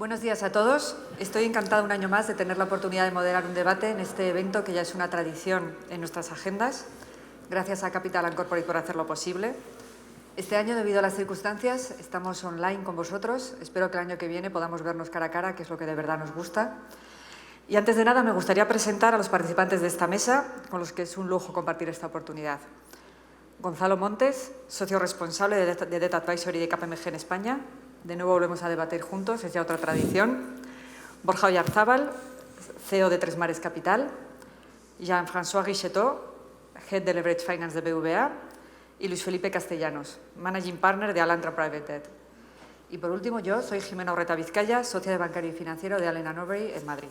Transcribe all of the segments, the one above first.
Buenos días a todos. Estoy encantada un año más de tener la oportunidad de moderar un debate en este evento que ya es una tradición en nuestras agendas. Gracias a Capital and Corporate por hacerlo posible. Este año, debido a las circunstancias, estamos online con vosotros. Espero que el año que viene podamos vernos cara a cara, que es lo que de verdad nos gusta. Y antes de nada, me gustaría presentar a los participantes de esta mesa, con los que es un lujo compartir esta oportunidad. Gonzalo Montes, socio responsable de Debt Advisory de KPMG en España. De nuevo volvemos a debatir juntos, es ya otra tradición. Borja Oyarzábal, CEO de Tres Mares Capital. Jean-François Guichetot, Head de Leverage Finance de BVA. Y Luis Felipe Castellanos, Managing Partner de Alantra Private Debt. Y por último, yo soy Jimena Orreta Vizcaya, socia de Bancario y Financiero de Allen & Overy en Madrid.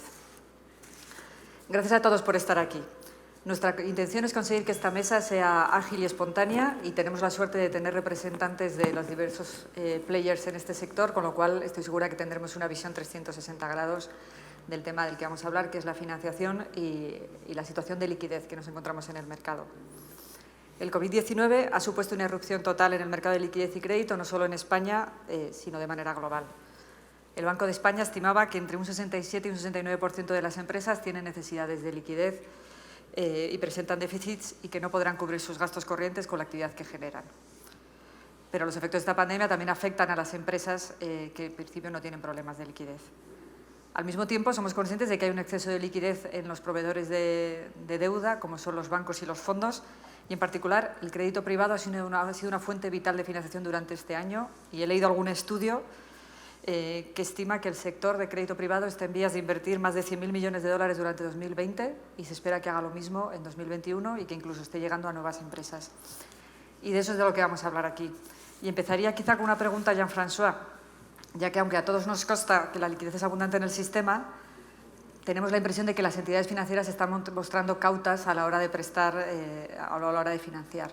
Gracias a todos por estar aquí. Nuestra intención es conseguir que esta mesa sea ágil y espontánea y tenemos la suerte de tener representantes de los diversos players en este sector, con lo cual estoy segura que tendremos una visión 360 grados del tema del que vamos a hablar, que es la financiación y la situación de liquidez que nos encontramos en el mercado. El COVID-19 ha supuesto una irrupción total en el mercado de liquidez y crédito, no solo en España, sino de manera global. El Banco de España estimaba que entre un 67 y un 69% de las empresas tienen necesidades de liquidez y presentan déficits y que no podrán cubrir sus gastos corrientes con la actividad que generan. Pero los efectos de esta pandemia también afectan a las empresas que en principio no tienen problemas de liquidez. Al mismo tiempo, somos conscientes de que hay un exceso de liquidez en los proveedores de deuda, como son los bancos y los fondos, y en particular el crédito privado ha sido una fuente vital de financiación durante este año, y he leído algún estudio que estima que el sector de crédito privado está en vías de invertir más de 100.000 millones de dólares durante 2020 y se espera que haga lo mismo en 2021 y que incluso esté llegando a nuevas empresas. Y de eso es de lo que vamos a hablar aquí. Y empezaría quizá con una pregunta a Jean-François, ya que aunque a todos nos consta que la liquidez es abundante en el sistema, tenemos la impresión de que las entidades financieras se están mostrando cautas a la hora de prestar, a la hora de financiar.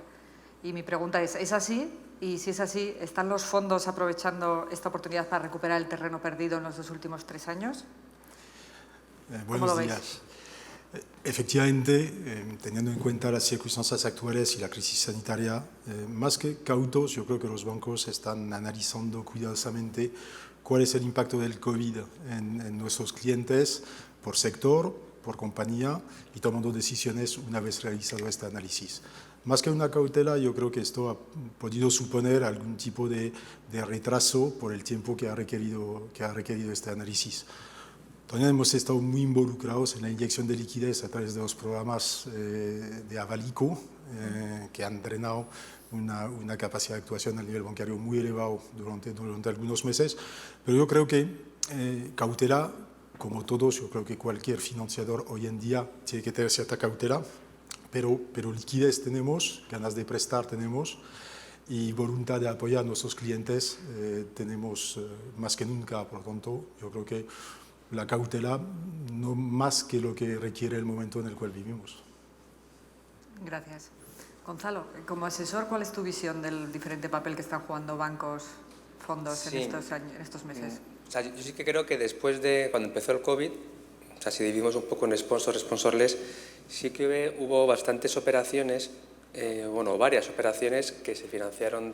Y mi pregunta es así? Y si es así, ¿están los fondos aprovechando esta oportunidad para recuperar el terreno perdido en los dos últimos 3 años? Buenos días. Efectivamente, teniendo en cuenta las circunstancias actuales y la crisis sanitaria, más que cautos, yo creo que los bancos están analizando cuidadosamente cuál es el impacto del COVID en nuestros clientes por sector, por compañía y tomando decisiones una vez realizado este análisis. Más que una cautela, yo creo que esto ha podido suponer algún tipo de retraso por el tiempo que ha requerido este análisis. También hemos estado muy involucrados en la inyección de liquidez a través de los programas de Avalico, que han drenado una capacidad de actuación a nivel bancario muy elevado durante algunos meses. Pero yo creo que cautela, como todos, yo creo que cualquier financiador hoy en día tiene que tener cierta cautela, pero liquidez tenemos, ganas de prestar tenemos y voluntad de apoyar a nuestros clientes tenemos más que nunca. Por lo tanto, yo creo que la cautela no más que lo que requiere el momento en el cual vivimos. Gracias. Gonzalo, como asesor, ¿cuál es tu visión del diferente papel que están jugando bancos, fondos en estos meses? O sea, yo sí que creo que después de cuando empezó el COVID, o sea, si dividimos un poco en sponsorless, sí que hubo bastantes operaciones, varias operaciones que se financiaron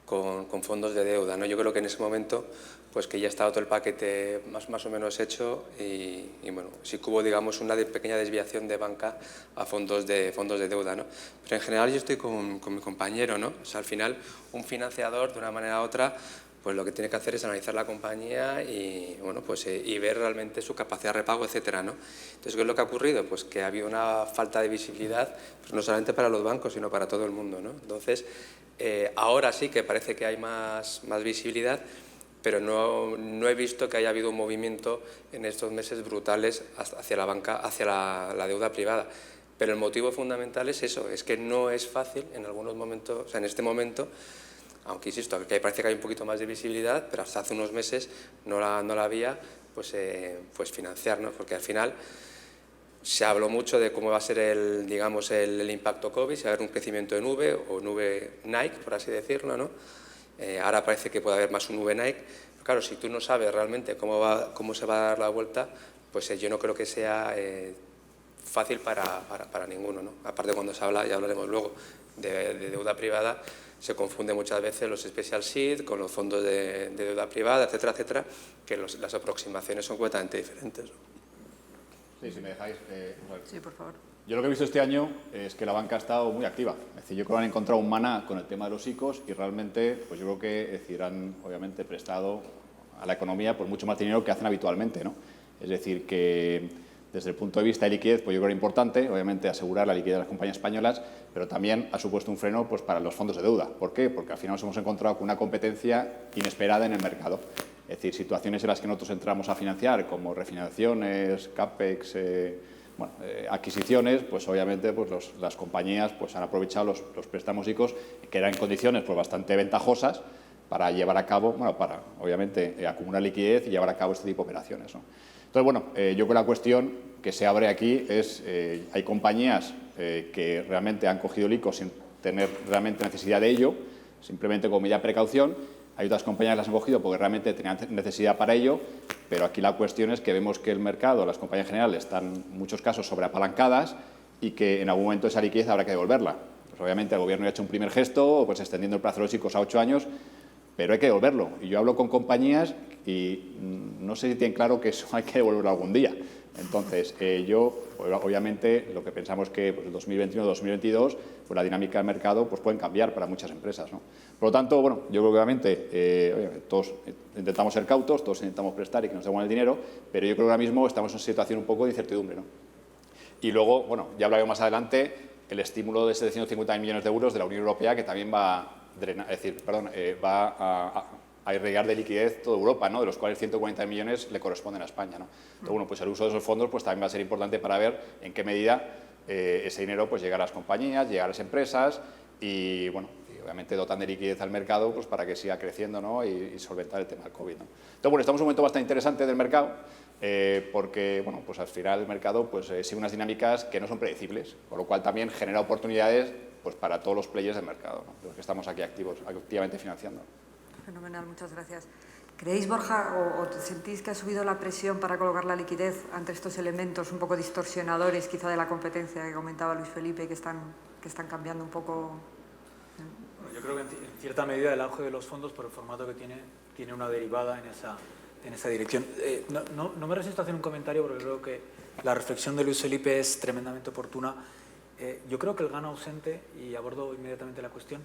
con fondos de deuda, ¿no? Yo creo que en ese momento, pues que ya estaba todo el paquete más o menos hecho y bueno, sí que hubo, digamos, una pequeña desviación de banca a fondos de deuda, ¿no? Pero en general yo estoy con mi compañero, ¿no? O sea, al final, un financiador, de una manera u otra, pues lo que tiene que hacer es analizar la compañía y, bueno, pues, y ver realmente su capacidad de repago, etcétera, ¿no? Entonces, ¿qué es lo que ha ocurrido? Pues que ha habido una falta de visibilidad, pues no solamente para los bancos, sino para todo el mundo, ¿no? Entonces, ahora sí que parece que hay más visibilidad, pero no he visto que haya habido un movimiento en estos meses brutales hacia la banca, hacia la deuda privada. Pero el motivo fundamental es eso, es que no es fácil en algunos momentos, o sea, en este momento, aunque insisto, que parece que hay un poquito más de visibilidad, pero hasta hace unos meses no la había, pues financiar, ¿no? Porque al final se habló mucho de cómo va a ser el impacto COVID, si va a haber un crecimiento en V o en V Nike, por así decirlo, ¿no? Ahora parece que puede haber más un V Nike. Pero claro, si tú no sabes realmente cómo se va a dar la vuelta, pues yo no creo que sea fácil para ninguno, ¿no? Aparte, cuando se habla, ya hablaremos luego, de deuda privada, se confunde muchas veces los special seed con los fondos de deuda privada, etcétera, etcétera, que las aproximaciones son completamente diferentes, ¿no? Sí, si me dejáis. Sí, por favor. Yo lo que he visto este año es que la banca ha estado muy activa. Es decir, yo creo que han encontrado un maná con el tema de los ICOs y realmente, pues yo creo que es decir, han obviamente prestado a la economía pues mucho más dinero que hacen habitualmente, ¿no? Es decir, que desde el punto de vista de liquidez, pues yo creo que es importante, obviamente, asegurar la liquidez de las compañías españolas, pero también ha supuesto un freno pues, para los fondos de deuda. ¿Por qué? Porque al final nos hemos encontrado con una competencia inesperada en el mercado. Es decir, situaciones en las que nosotros entramos a financiar, como refinanciaciones, CAPEX, adquisiciones, pues obviamente pues las compañías pues, han aprovechado los préstamos ICOs, que eran en condiciones pues, bastante ventajosas, para llevar a cabo, para obviamente acumular liquidez y llevar a cabo este tipo de operaciones, ¿no? Entonces, yo creo que la cuestión que se abre aquí es, hay compañías que realmente han cogido el ICO sin tener realmente necesidad de ello, simplemente como medida de precaución. Hay otras compañías que las han cogido porque realmente tenían necesidad para ello, pero aquí la cuestión es que vemos que el mercado, las compañías en general, están en muchos casos sobreapalancadas y que en algún momento esa liquidez habrá que devolverla. Pues obviamente el Gobierno ya ha hecho un primer gesto, pues extendiendo el plazo de los ICOs a 8 años, pero hay que devolverlo. Y yo hablo con compañías y no sé si tienen claro que eso hay que devolverlo algún día. Entonces, obviamente, lo que pensamos que pues, el 2021-2022, pues la dinámica del mercado pues, pueden cambiar para muchas empresas, ¿no? Por lo tanto, yo creo que obviamente todos intentamos ser cautos, todos intentamos prestar y que nos devuelvan el dinero, pero yo creo que ahora mismo estamos en una situación un poco de incertidumbre, ¿no? Y luego, ya hablaré más adelante, el estímulo de 750 millones de euros de la Unión Europea, que también va a irrigar de liquidez toda Europa, ¿no? De los cuales 140 millones le corresponden a España, ¿no? Entonces, pues el uso de esos fondos pues, también va a ser importante para ver en qué medida ese dinero pues, llega a las compañías, llega a las empresas y, obviamente dotan de liquidez al mercado pues, para que siga creciendo, ¿no? y solventar el tema del COVID, ¿no? Entonces, estamos en un momento bastante interesante del mercado porque, pues al final el mercado pues, sigue unas dinámicas que no son predecibles, con lo cual también genera oportunidades pues, para todos los players del mercado, ¿no? Los que estamos aquí activamente financiando. Fenomenal, muchas gracias. ¿Creéis, Borja, o sentís que ha subido la presión para colocar la liquidez ante estos elementos un poco distorsionadores, quizá de la competencia que comentaba Luis Felipe, que están cambiando un poco? Yo creo que en cierta medida el auge de los fondos, por el formato que tiene una derivada en esa dirección. No me resisto a hacer un comentario porque creo que la reflexión de Luis Felipe es tremendamente oportuna. Yo creo que el gano ausente, y abordo inmediatamente la cuestión,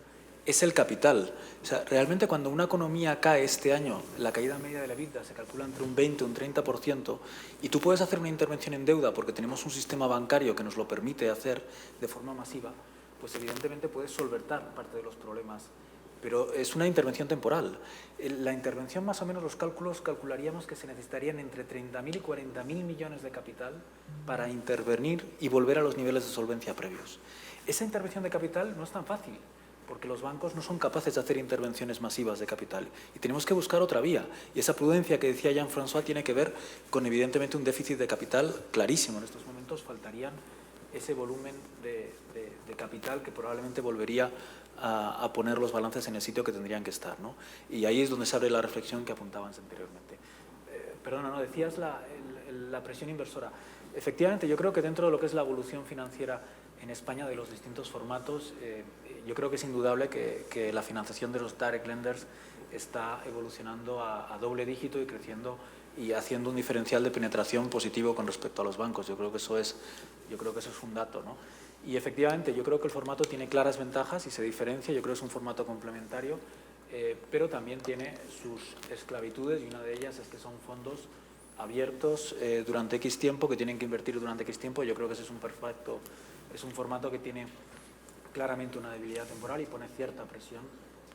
es el capital. O sea, realmente cuando una economía cae este año, la caída media de la EBITDA se calcula entre un 20 y un 30%, y tú puedes hacer una intervención en deuda porque tenemos un sistema bancario que nos lo permite hacer de forma masiva, pues evidentemente puedes solventar parte de los problemas. Pero es una intervención temporal. La intervención, más o menos, los cálculos, calcularíamos que se necesitarían entre 30.000 y 40.000 millones de capital para intervenir y volver a los niveles de solvencia previos. Esa intervención de capital no es tan fácil, porque los bancos no son capaces de hacer intervenciones masivas de capital y tenemos que buscar otra vía. Y esa prudencia que decía Jean-François tiene que ver con, evidentemente, un déficit de capital clarísimo. En estos momentos faltarían ese volumen de capital que probablemente volvería a poner los balances en el sitio que tendrían que estar, ¿no? Y ahí es donde se abre la reflexión que apuntabas anteriormente. Decías la presión inversora. Efectivamente, yo creo que dentro de lo que es la evolución financiera en España de los distintos formatos, yo creo que es indudable que la financiación de los direct lenders está evolucionando a doble dígito y creciendo y haciendo un diferencial de penetración positivo con respecto a los bancos. Yo creo que eso es un dato, ¿no? Y efectivamente, yo creo que el formato tiene claras ventajas y se diferencia. Yo creo que es un formato complementario, pero también tiene sus esclavitudes, y una de ellas es que son fondos abiertos durante X tiempo, que tienen que invertir durante X tiempo. Yo creo que ese es un formato que tiene claramente una debilidad temporal y pone cierta presión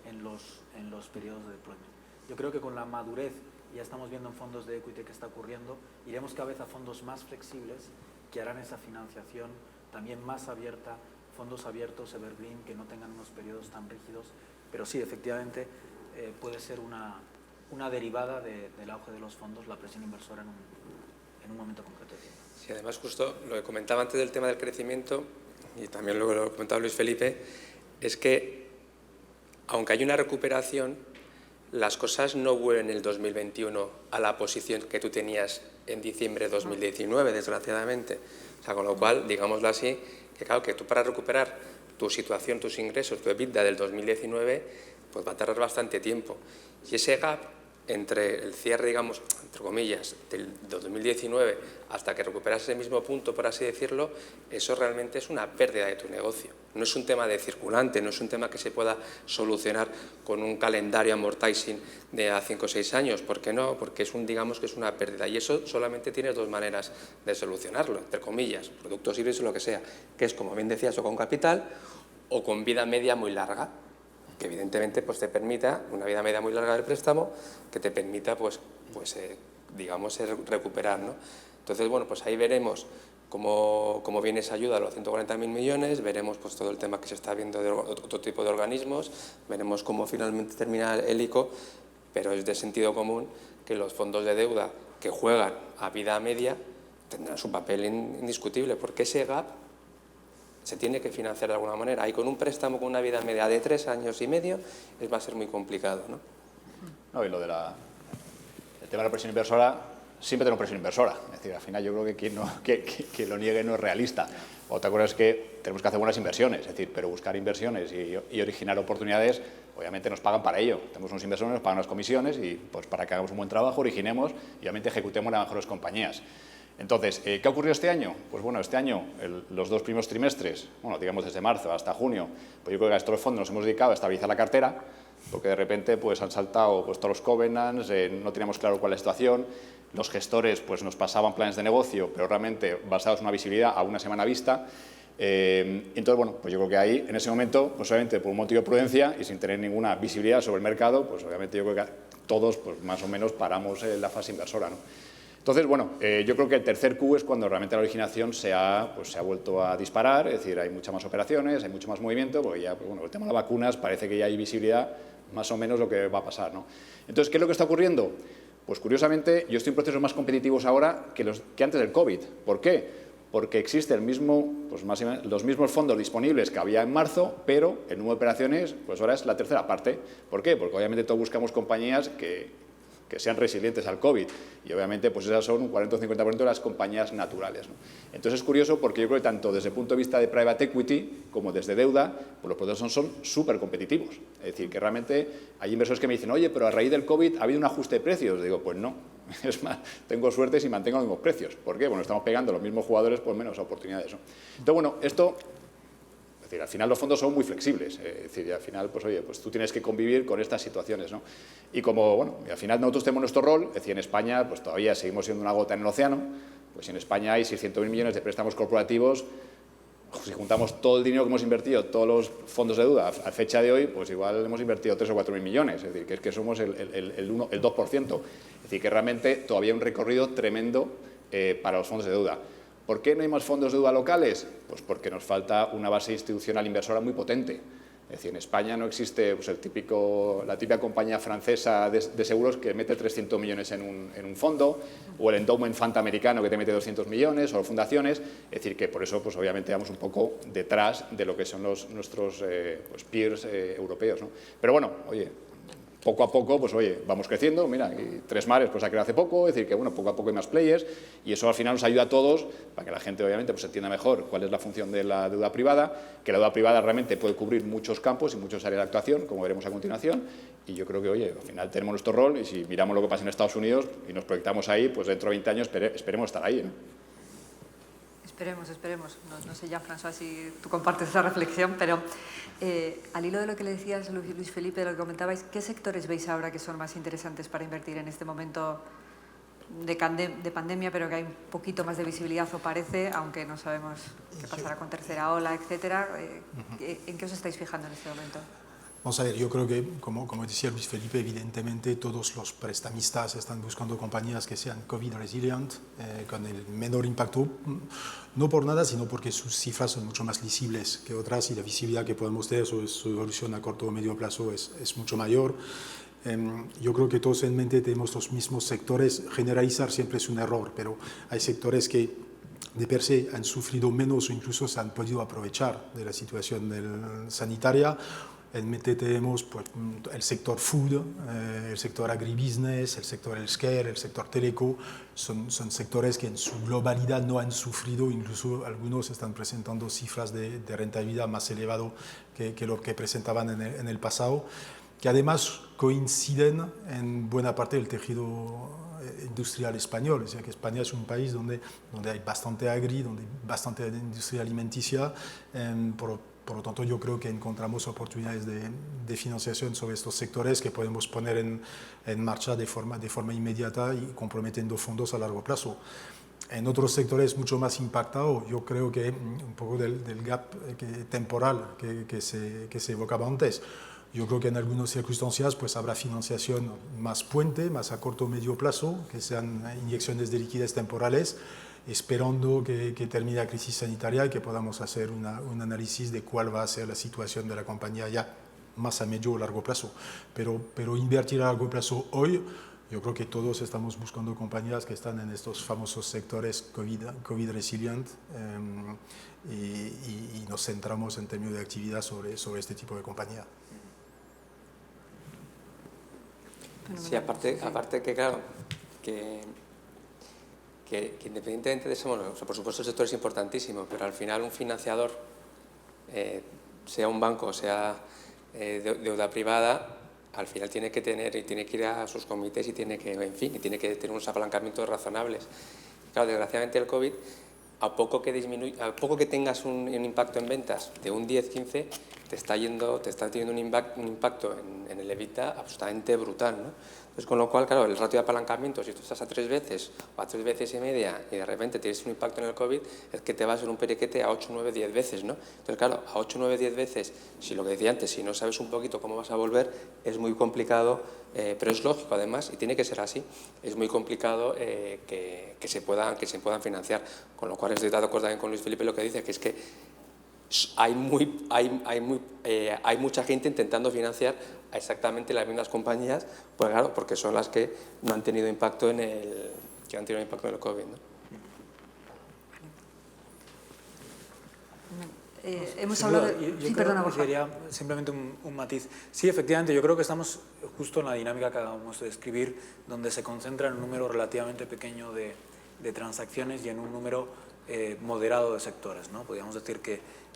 en los periodos de deployment. Yo creo que con la madurez, ya estamos viendo en fondos de equity que está ocurriendo, iremos cada vez a fondos más flexibles que harán esa financiación también más abierta, fondos abiertos, evergreen, que no tengan unos periodos tan rígidos, pero sí, efectivamente, puede ser una derivada del auge de los fondos, la presión inversora en un momento concreto de tiempo. Sí, además, justo lo que comentaba antes del tema del crecimiento, y también luego lo comentaba Luis Felipe, es que, aunque hay una recuperación, las cosas no vuelven en el 2021 a la posición que tú tenías en diciembre de 2019, desgraciadamente. O sea, con lo cual, digámoslo así, que claro, que tú para recuperar tu situación, tus ingresos, tu EBITDA del 2019, pues va a tardar bastante tiempo. Y ese gap entre el cierre, digamos, entre comillas, del 2019 hasta que recuperas ese mismo punto, por así decirlo, eso realmente es una pérdida de tu negocio. No es un tema de circulante, no es un tema que se pueda solucionar con un calendario amortizing de a 5 o 6 años. ¿Por qué no? Porque digamos que es una pérdida. Y eso solamente tienes dos maneras de solucionarlo, entre comillas, productos híbridos o lo que sea, que es, como bien decías, o con capital o con vida media muy larga, que evidentemente pues te permita una vida media muy larga del préstamo, que te permita digamos recuperar, ¿no? Entonces, bueno, pues ahí veremos cómo viene esa ayuda a los 140.000 millones, veremos pues todo el tema que se está viendo de otro tipo de organismos, veremos cómo finalmente termina el ICO, pero es de sentido común que los fondos de deuda que juegan a vida media tendrán su papel indiscutible, porque ese gap se tiene que financiar de alguna manera. Y con un préstamo con una vida media de 3 años y medio va a ser muy complicado, ¿no? No, y lo del tema de la presión inversora, siempre tenemos presión inversora. Es decir, al final yo creo que quien lo niegue no es realista. Otra cosa es que tenemos que hacer buenas inversiones, es decir, pero buscar inversiones y originar oportunidades, obviamente nos pagan para ello. Tenemos unos inversores, nos pagan las comisiones y pues para que hagamos un buen trabajo, originemos y obviamente ejecutemos las mejores compañías. Entonces, ¿qué ha ocurrido este año? Pues bueno, este año, los 2 primeros trimestres, bueno, digamos desde marzo hasta junio, pues yo creo que a estos fondos nos hemos dedicado a estabilizar la cartera, porque de repente pues han saltado pues, todos los covenants, no teníamos claro cuál es la situación, los gestores pues nos pasaban planes de negocio, pero realmente basados en una visibilidad a una semana vista. Entonces, bueno, pues yo creo que ahí, en ese momento, pues obviamente por un motivo de prudencia y sin tener ninguna visibilidad sobre el mercado, pues obviamente yo creo que todos pues más o menos paramos la fase inversora, ¿no? Entonces, bueno, yo creo que el tercer Q es cuando realmente la originación se ha vuelto a disparar, es decir, hay muchas más operaciones, hay mucho más movimiento, porque ya, pues, bueno, el tema de las vacunas parece que ya hay visibilidad más o menos lo que va a pasar, ¿no? Entonces, ¿qué es lo que está ocurriendo? Pues curiosamente, yo estoy en procesos más competitivos ahora que antes del COVID. ¿Por qué? Porque existe los mismos fondos disponibles que había en marzo, pero el número de operaciones, pues ahora es la tercera parte. ¿Por qué? Porque obviamente todos buscamos compañías que sean resilientes al COVID y obviamente pues esas son un 40 o 50% de las compañías naturales, ¿no? Entonces es curioso porque yo creo que tanto desde el punto de vista de private equity como desde deuda, pues los procesos son súper competitivos. Es decir, que realmente hay inversores que me dicen, oye, pero a raíz del COVID ha habido un ajuste de precios. Digo, pues no, es más, tengo suerte si mantengo los mismos precios. ¿Por qué? Bueno, estamos pegando los mismos jugadores por menos oportunidades, ¿no? Entonces, bueno, esto... Es decir, al final los fondos son muy flexibles, es decir, al final, pues oye, pues tú tienes que convivir con estas situaciones, ¿no? Y como, bueno, al final nosotros tenemos nuestro rol, es decir, en España, pues todavía seguimos siendo una gota en el océano, pues en España hay 600.000 millones de préstamos corporativos, si juntamos todo el dinero que hemos invertido, todos los fondos de deuda, a fecha de hoy, pues igual hemos invertido 3 o 4.000 millones, es decir, que es que somos el 2%, es decir, que realmente todavía hay un recorrido tremendo para los fondos de deuda. ¿Por qué no hay más fondos de deuda locales? Pues porque nos falta una base institucional inversora muy potente. Es decir, en España no existe pues, la típica compañía francesa de seguros que mete 300 millones en un fondo, o el endowment fund americano que te mete 200 millones, o fundaciones. Es decir, que por eso, pues obviamente, vamos un poco detrás de lo que son nuestros pues, peers europeos, ¿no? Pero bueno, oye, poco a poco, pues oye, vamos creciendo, mira, y Tres Mares pues ha creado hace poco, es decir, que bueno, poco a poco hay más players y eso al final nos ayuda a todos para que la gente obviamente pues entienda mejor cuál es la función de la deuda privada, que la deuda privada realmente puede cubrir muchos campos y muchas áreas de actuación, como veremos a continuación, y yo creo que, oye, al final tenemos nuestro rol y si miramos lo que pasa en Estados Unidos y nos proyectamos ahí, pues dentro de 20 años esperemos estar ahí, ¿no? Esperemos. No sé ya, François, si tú compartes esa reflexión, pero al hilo de lo que le decías, Luis Felipe, de lo que comentabais, ¿qué sectores veis ahora que son más interesantes para invertir en este momento de pandemia, pero que hay un poquito más de visibilidad, o parece, aunque no sabemos qué pasará con tercera ola, etcétera? ¿En qué os estáis fijando en este momento? Vamos a ver, yo creo que, como decía Luis Felipe, evidentemente todos los prestamistas están buscando compañías que sean COVID resilient, con el menor impacto, no por nada, sino porque sus cifras son mucho más visibles que otras y la visibilidad que podemos tener sobre su evolución a corto o medio plazo es mucho mayor. Yo creo que todos en mente tenemos los mismos sectores. Generalizar siempre es un error, pero hay sectores que de per se han sufrido menos o incluso se han podido aprovechar de la situación sanitaria. En Mete tenemos pues, el sector food, el sector agribusiness, el sector healthcare, el sector teleco. Son sectores que en su globalidad no han sufrido, incluso algunos están presentando cifras de rentabilidad más elevado que lo que presentaban en el pasado, que además coinciden en buena parte del tejido industrial español. Es decir, que España es un país donde hay bastante agri, donde hay bastante industria alimenticia. Por lo tanto, yo creo que encontramos oportunidades de financiación sobre estos sectores que podemos poner en marcha de forma inmediata y comprometiendo fondos a largo plazo. En otros sectores mucho más impactados, yo creo que un poco del gap temporal que se evocaba antes. Yo creo que en algunas circunstancias pues, habrá financiación más puente, más a corto o medio plazo, que sean inyecciones de liquidez temporales, esperando que termine la crisis sanitaria y que podamos hacer un análisis de cuál va a ser la situación de la compañía ya más a medio o largo plazo. Pero invertir a largo plazo hoy, yo creo que todos estamos buscando compañías que están en estos famosos sectores COVID resilient y nos centramos en términos de actividad sobre este tipo de compañía. Sí, aparte que claro, que independientemente de eso, bueno, o sea, por supuesto el sector es importantísimo, pero al final un financiador, sea un banco, sea deuda privada, al final tiene que tener y tiene que ir a sus comités y tiene que, en fin, y tiene que tener unos apalancamientos razonables. Claro, desgraciadamente el COVID, a poco que tengas un impacto en ventas de un 10-15, te está teniendo un impacto en el EBITDA absolutamente brutal, ¿no? Entonces, con lo cual, claro, el ratio de apalancamiento, si tú estás a 3 veces o a 3 veces y media y de repente tienes un impacto en el COVID, es que te vas en un periquete a 8, 9, 10 veces, ¿no? Entonces, claro, a 8, 9, 10 veces, si lo que decía antes, si no sabes un poquito cómo vas a volver, es muy complicado, pero es lógico además, y tiene que ser así, es muy complicado que se puedan financiar, con lo cual estoy de acuerdo también con Luis Felipe lo que dice, que es que hay mucha gente intentando financiar a exactamente las mismas compañías, pues claro, porque son las que no han tenido impacto en el COVID, ¿no? Hemos hablado Yo creo que sería simplemente un matiz. Sí, efectivamente, yo creo que estamos justo en la dinámica que acabamos de describir, donde se concentra en un número relativamente pequeño de transacciones y en un número moderado de sectores, ¿no? Podríamos decir que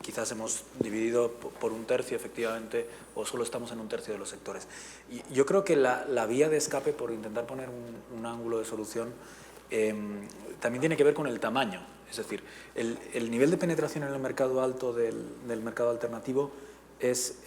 quizás hemos dividido por un tercio, efectivamente, o solo estamos en un tercio de los sectores. Y yo creo que la vía de escape, por intentar poner un ángulo de solución, también tiene que ver con el tamaño. Es decir, el nivel de penetración en el mercado alto del mercado alternativo es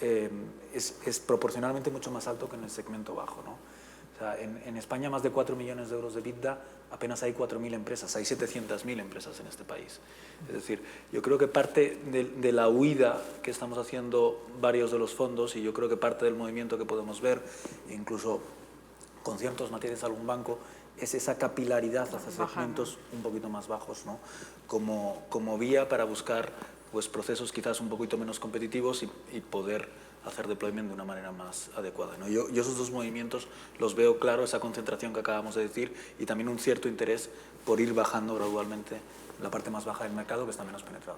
proporcionalmente mucho más alto que en el segmento bajo, ¿no? O sea, en España más de 4 millones de euros de EBITDA, apenas hay 4.000 empresas, hay 700.000 empresas en este país. Es decir, yo creo que parte de la huida que estamos haciendo varios de los fondos, y yo creo que parte del movimiento que podemos ver, incluso con ciertos matices algún banco, es esa capilaridad hacia segmentos un poquito más bajos, ¿no? Como vía para buscar pues, procesos quizás un poquito menos competitivos y poder hacer deployment de una manera más adecuada, ¿no? Yo esos dos movimientos los veo claro, esa concentración que acabamos de decir, y también un cierto interés por ir bajando gradualmente la parte más baja del mercado que está menos penetrado.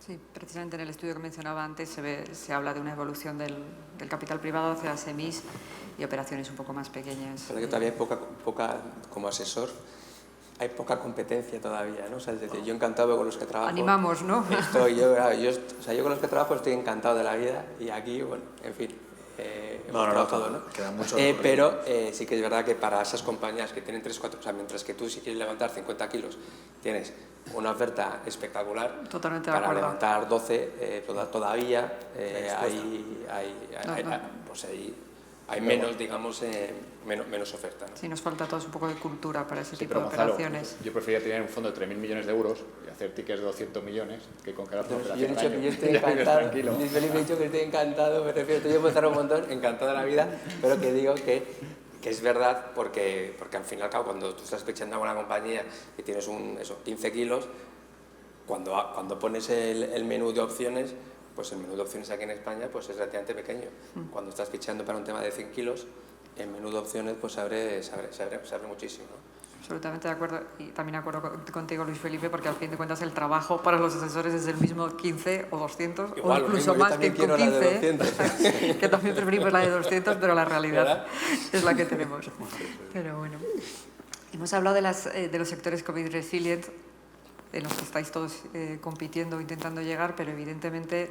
Sí, precisamente en el estudio que mencionaba antes se habla de una evolución del capital privado hacia SMEs y operaciones un poco más pequeñas. Pero que todavía hay poca, como asesor, hay poca competencia todavía, ¿no? O sea, es decir, yo encantado con los que trabajo. Animamos, ¿no? Yo con los que trabajo estoy encantado de la vida y aquí, bueno, en fin, todo, ¿no? Queda mucho pero sí que es verdad que para esas compañías que tienen 3, 4, o sea, mientras que tú si quieres levantar 50 kilos tienes una oferta espectacular. Totalmente de para acuerdo. levantar 12 todavía hay menos, digamos, menos oferta, ¿no? Sí, nos falta a todos un poco de cultura para ese tipo pero de Gonzalo, operaciones. yo preferiría tener un fondo de 3.000 millones de euros y hacer tickets de 200 millones que con cada operación al año. Yo estoy encantado, Luis Felipe, he dicho que estoy encantado, me refiero, te llevo a estar un montón, encantado de la vida, pero que digo que es verdad porque al final, claro, cuando tú estás fichando a una compañía y tienes 15 kilos, cuando pones el menú de opciones, pues el menú de opciones aquí en España pues es relativamente pequeño. Cuando estás fichando para un tema de 100 kilos, el menú de opciones pues se abre muchísimo, ¿no? absolutamente de acuerdo. Y también de acuerdo contigo, Luis Felipe, porque al fin de cuentas el trabajo para los asesores es el mismo 15 o 200, igual, o incluso más que con 15, que también preferimos la de 200, pero la realidad es la que tenemos. Pero bueno, hemos hablado de los sectores COVID resilient, en los que estáis todos compitiendo o intentando llegar, pero evidentemente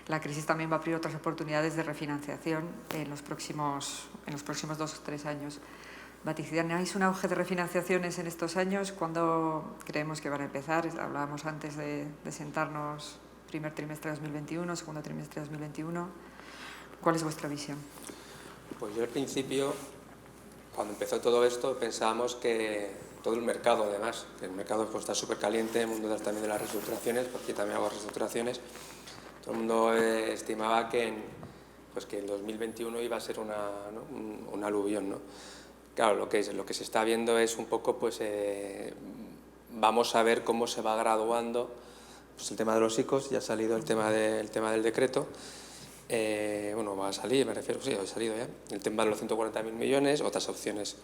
la crisis también va a abrir otras oportunidades de refinanciación en los próximos 2 o 3 años. ¿Vaticináis un auge de refinanciaciones en estos años? ¿Cuándo creemos que van a empezar? Hablábamos antes de sentarnos primer trimestre de 2021, segundo trimestre de 2021. ¿Cuál es vuestra visión? Pues yo al principio, cuando empezó todo esto, pensábamos que todo el mercado, además, que el mercado pues, está súper caliente, el mundo también de las reestructuraciones, porque también hago reestructuraciones, todo el mundo estimaba que el 2021 iba a ser un aluvión, ¿no? Claro, lo que se está viendo es un poco, pues, vamos a ver cómo se va graduando pues, el tema de los ICOs, ya ha salido el tema del decreto, bueno, va a salir, me refiero, sí, ha salido ya, el tema de los 140.000 millones, otras opciones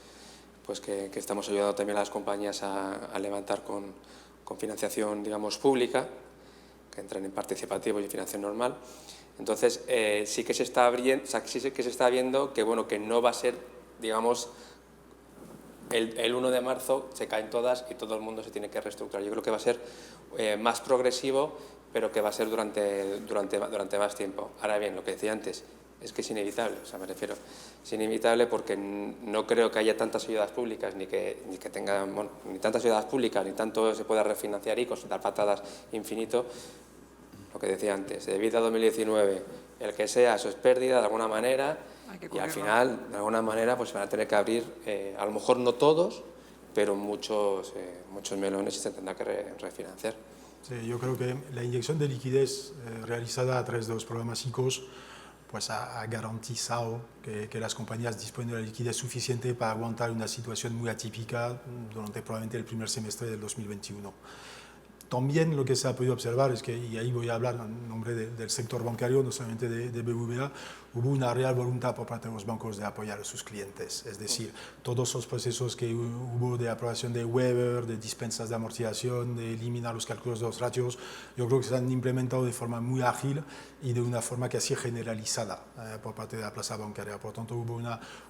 pues que estamos ayudando también a las compañías a levantar con financiación, digamos, pública, que entran en participativo y en financiación normal. Entonces, sí que se está viendo que, bueno, que no va a ser, digamos, el 1 de marzo se caen todas y todo el mundo se tiene que reestructurar. Yo creo que va a ser más progresivo, pero que va a ser durante más tiempo. Ahora bien, lo que decía antes, es que es inevitable, o sea, me refiero, es inevitable porque no creo que haya tantas ayudas públicas, ni que tengan, bueno, ni tantas ayudas públicas, ni tanto se pueda refinanciar y dar patadas infinito. Lo que decía antes, de vida 2019, el que sea, eso es pérdida de alguna manera, y al final, de alguna manera, pues se van a tener que abrir, a lo mejor no todos, pero muchos melones y se tendrá que refinanciar. Sí, yo creo que la inyección de liquidez realizada a través de los programas ICOs pues ha garantizado que las compañías disponen de la liquidez suficiente para aguantar una situación muy atípica durante probablemente el primer semestre del 2021. También lo que se ha podido observar es que, y ahí voy a hablar en nombre del sector bancario, no solamente de BBVA, hubo una real voluntad por parte de los bancos de apoyar a sus clientes. Es decir, todos los procesos que hubo de aprobación de waiver, de dispensas de amortización, de eliminar los cálculos de los ratios, yo creo que se han implementado de forma muy ágil y de una forma casi generalizada por parte de la plaza bancaria. Por tanto, hubo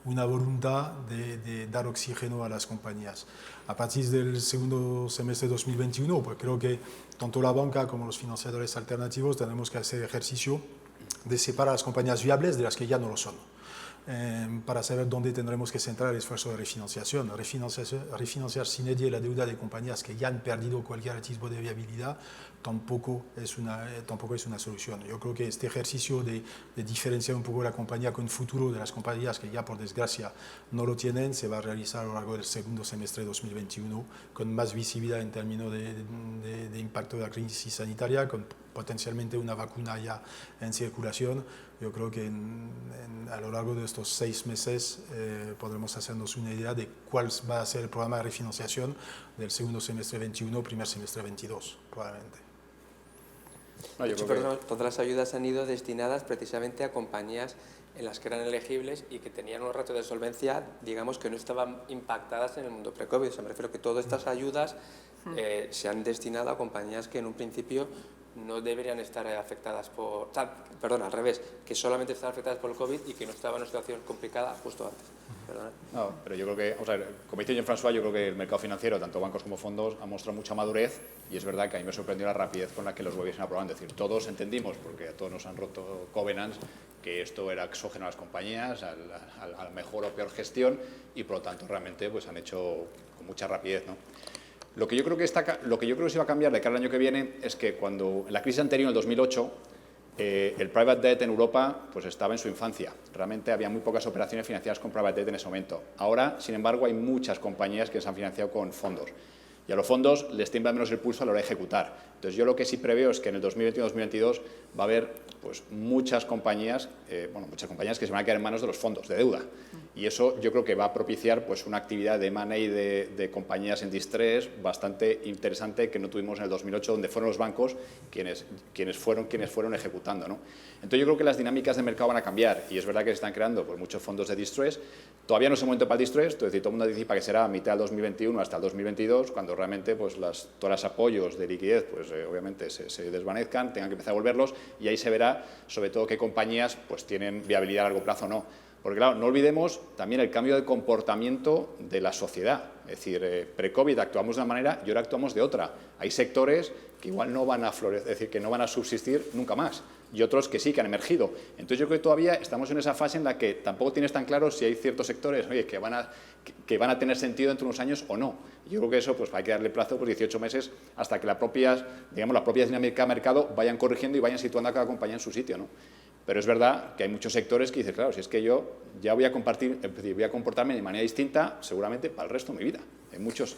una voluntad de dar oxígeno a las compañías. A partir del segundo semestre de 2021, pues creo que tanto la banca como los financiadores alternativos tenemos que hacer ejercicio de separar las compañías viables de las que ya no lo son, para saber dónde tendremos que centrar el esfuerzo de refinanciación. Refinanciar sin medida la deuda de compañías que ya han perdido cualquier tipo de viabilidad tampoco es una solución. Yo creo que este ejercicio de diferenciar un poco la compañía con futuro de las compañías que ya por desgracia no lo tienen se va a realizar a lo largo del segundo semestre de 2021 con más visibilidad en términos de impacto de la crisis sanitaria, con potencialmente una vacuna ya en circulación. Yo creo que a lo largo de estos 6 meses podremos hacernos una idea de cuál va a ser el programa de refinanciación del segundo semestre 21, primer semestre 22, probablemente. De hecho, todas las ayudas han ido destinadas precisamente a compañías en las que eran elegibles y que tenían un ratio de solvencia, digamos, que no estaban impactadas en el mundo pre-COVID. O sea, me refiero que todas estas ayudas se han destinado a compañías que en un principio no deberían estar afectadas por... Perdón, al revés, que solamente estaban afectadas por el COVID y que no estaban en una situación complicada justo antes. Perdona. No, pero yo creo que, o sea, como dice Jean-François, yo creo que el mercado financiero, tanto bancos como fondos, ha mostrado mucha madurez y es verdad que a mí me sorprendió la rapidez con la que los gobiernos aprobaron. Es decir, todos entendimos, porque a todos nos han roto covenants, que esto era exógeno a las compañías, a la mejor o peor gestión y por lo tanto realmente pues han hecho con mucha rapidez, ¿no? Lo que yo creo que se va a cambiar de cara al año que viene es que cuando en la crisis anterior, en el 2008, el private debt en Europa pues estaba en su infancia. Realmente había muy pocas operaciones financiadas con private debt en ese momento. Ahora, sin embargo, hay muchas compañías que se han financiado con fondos. Y a los fondos les tiembla menos el pulso a la hora de ejecutar. Entonces, yo lo que sí preveo es que en el 2021-2022 va a haber pues, muchas compañías que se van a quedar en manos de los fondos de deuda. Y eso yo creo que va a propiciar pues, una actividad de money de compañías en distress bastante interesante que no tuvimos en el 2008, donde fueron los bancos quienes fueron ejecutando, ¿no? Entonces, yo creo que las dinámicas de mercado van a cambiar y es verdad que se están creando pues, muchos fondos de distress. Todavía no es el momento para el distress, es decir, todo el mundo anticipa que será a mitad del 2021 hasta el 2022, cuando realmente pues, todos los apoyos de liquidez pues, obviamente se desvanezcan, tengan que empezar a volverlos y ahí se verá sobre todo qué compañías pues, tienen viabilidad a largo plazo o no. Porque claro, no olvidemos también el cambio de comportamiento de la sociedad. Es decir, pre-COVID actuamos de una manera y ahora actuamos de otra. Hay sectores que igual no van a florecer, es decir, que no van a subsistir nunca más, y otros que sí, que han emergido. Entonces yo creo que todavía estamos en esa fase en la que tampoco tienes tan claro si hay ciertos sectores, oye, que van a tener sentido dentro de unos años o no. Yo creo que eso pues hay que darle plazo por 18 meses hasta que las propias dinámicas de mercado vayan corrigiendo y vayan situando a cada compañía en su sitio, ¿no? Pero es verdad que hay muchos sectores que dicen, claro, si es que yo ya voy a comportarme de manera distinta seguramente para el resto de mi vida, en muchos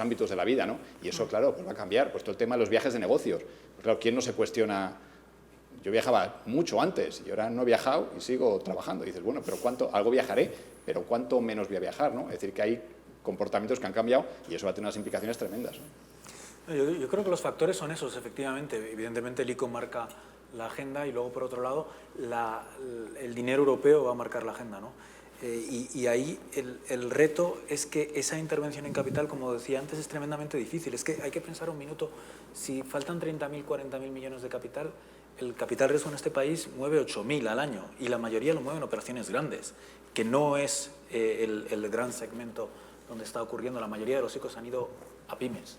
ámbitos de la vida, ¿no? Y eso, claro, pues va a cambiar. Pues todo el tema de los viajes de negocios. Pues claro, ¿quién no se cuestiona? Yo viajaba mucho antes y ahora no he viajado y sigo trabajando. Y dices, bueno, pero algo viajaré, pero ¿cuánto menos voy a viajar, ¿no? Es decir, que hay comportamientos que han cambiado y eso va a tener unas implicaciones tremendas, ¿no? Yo creo que los factores son esos, efectivamente. Evidentemente el ICO marca la agenda y luego, por otro lado, el dinero europeo va a marcar la agenda, ¿no? Y ahí el reto es que esa intervención en capital, como decía antes, es tremendamente difícil. Es que hay que pensar un minuto, si faltan 30.000, 40.000 millones de capital, el capital riesgo en este país mueve 8.000 al año y la mayoría lo mueven operaciones grandes, que no es el gran segmento donde está ocurriendo. La mayoría de los ICOs han ido a pymes.